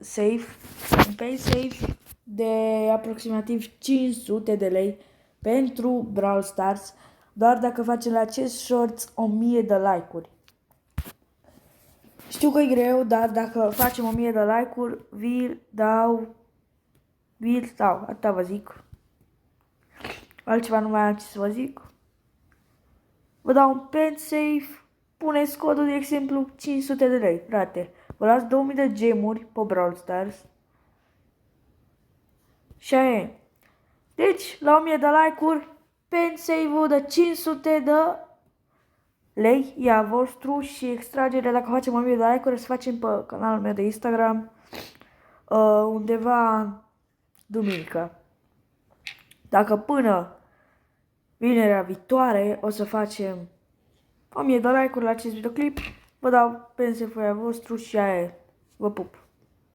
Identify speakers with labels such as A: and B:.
A: safe, un pay safe de aproximativ 500 de lei pentru Brawl Stars, doar dacă facem la acest shorts 1000 de like-uri. Știu că e greu, dar dacă facem 1000 de like-uri, vi-l dau, atâta vă zic. Altceva nu mai am ce să vă zic. Vă dau un pen safe, puneți codul de exemplu 500 de lei, frate. Vă las 2000 de gemuri pe Brawl Stars. Și aia e. Deci, la 1000 de like-uri, pen save-ul de 500 de lei e a vostru și extragerea, dacă facem 1000 de like-uri, o să facem pe canalul meu de Instagram undeva duminică. Dacă până vinerea viitoare o să facem 1000 de like-uri la acest videoclip, vă dau pen save-ul vostru și aia e. Vă pup!